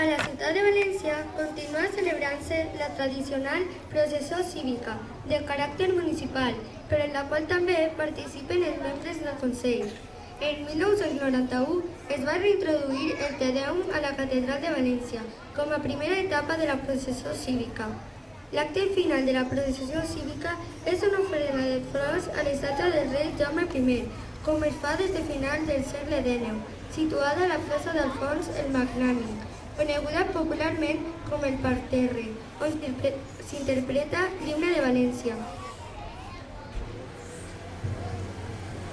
A la ciutat de València continua celebrant-se la tradicional processó cívica de caràcter municipal, però en la qual també participen els membres del Consell. En 1991 es va reintroduir el Te Deum a la Catedral de València com a primera etapa de la processó cívica. L'acte final de la processó cívica és una ofrena de flors a l'estàtua del rei Jaume I, com es fa des de final del segle XIX, situada a la plaça d'Alfons el Magnànim, coneguda popularment com el Parterre, on s'interpreta l'himne de València.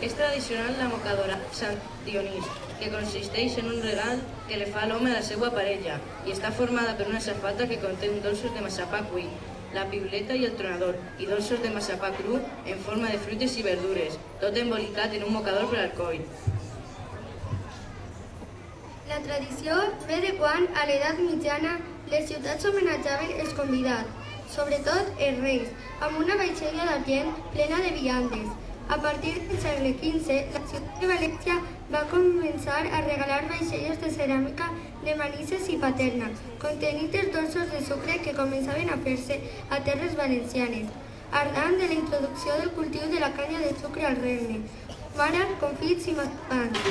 És tradicional la mocadora Sant Dionís, que consisteix en un regal que li fa l'home a la seva parella i està formada per una safata que conté dolços de massapà cuit, la piuleta i el tronador, i dolços de massapà cru en forma de fruites i verdures, tot embolicat en un mocador per al coll. La tradició ve de quan, a l'edat mitjana, les ciutats homenatjaven els convidats, sobretot els reis, amb una vaixella d'argent plena de viandes. A partir del segle XV, la ciutat de València va començar a regalar vaixelles de ceràmica de Manises i Paterna, contenint els dolços de sucre que començaven a fer-se a terres valencianes, arran de la introducció del cultiu de la canya de sucre al regne, ara confits i massapans.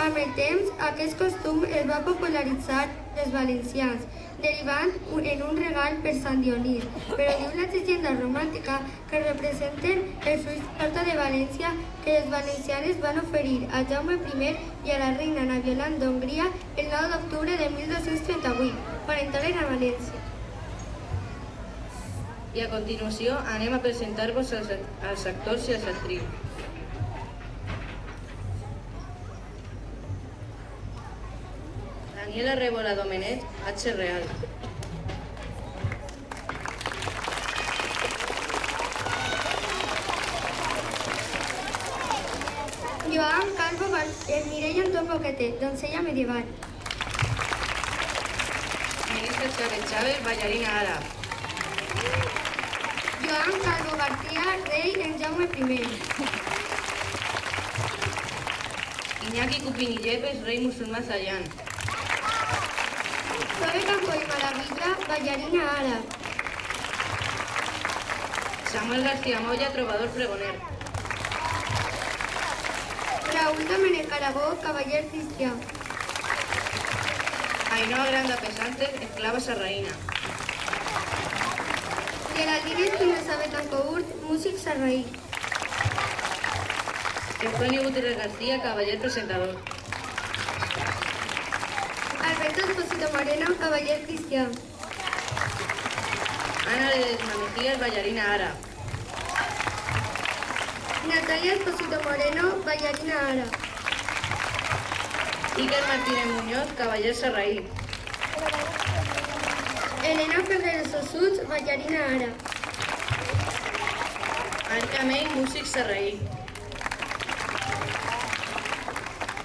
Amb el temps, aquest costum es va popularitzar els valencians, derivant en un regal per Sant Dionís, però diu la llegenda romàntica que representen els fruits de l'horta de València que les valencianes van oferir a Jaume I i a la reina Ana Violant d'Hongria el 9 d'octubre de 1238, quan entraren a València. I a continuació anem a presentar-vos als actors i als actrius. Daniela Rébola Domenet, H. Real. Joan Calvo Mireia Antón Boquete, doncella medieval. Melissa Chávez Chávez, ballarina àrab. Joan Calvo García, rei en Jaume I. Iñaki Cupín i Yepes, rei musulmà Zayan. Zoe Campo i Maravilla, ballarina àrab. Samuel García Moya, trobador pregoner. Raúl Domènech Aragó, cavaller cristià. Ainhoa Granda Pesante, esclava sarraïna. Geraldine Espinosa Betancourt, músic sarraí. Eugenio Gutiérrez García, cavaller presentador. Alberto Esposito Moreno, cavaller cristià. Ana Ledesma Mejías, ballarina àrab. Natalia Esposito Moreno, ballarina àrab. Iker Martínez Muñoz, cavaller sarraí. Elena Ferreros Ossuts, ballarina àrab. Anya May, músic sarraí.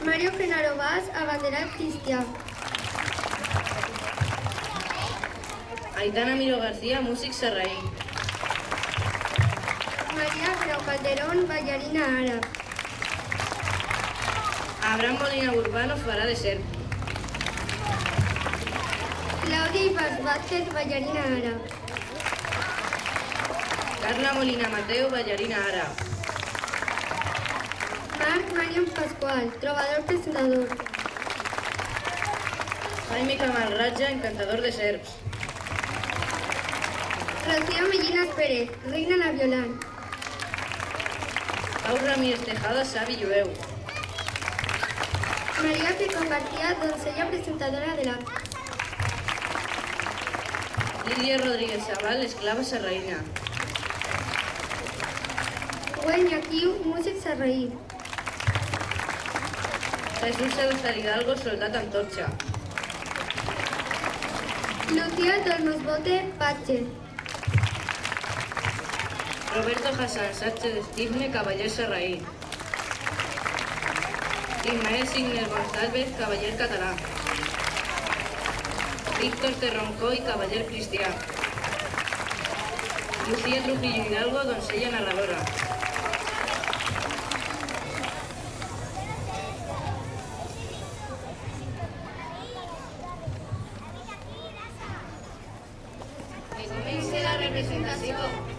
Mario Genaro Vaz, abanderat cristià. Aitana Miro García, músic sarraí. María Grau Calderón, ballarina àrab. Abraham Molina Urbano farà de serp. Claudia Ibas Vázquez, ballarina àrab. Carla Molina Mateo, ballarina àrab. Marc Marion Pascual, trobador presentador. Jaime Camal Ratja, encantador de serps. Rocío Mellinas Pérez, reina Ana Violant. Pau Ramírez Tejada, savi jueu. María Picón García, doncella presentadora de l'acte. Lídia Rodríguez Sabal, esclava sarraïna. Güell Yaquiu, músic sarraí. Jesús Salazar Hidalgo, soldat antorxa. Lucía Tornos Bote, patge. Roberto Hassan Sánchez Estifne, cavaller sarraí. Ismael Signer González, cavaller català. Víctor Terroncoy, cavaller cristià. Lucía Trujillo Hidalgo, doncella narradora. presentació.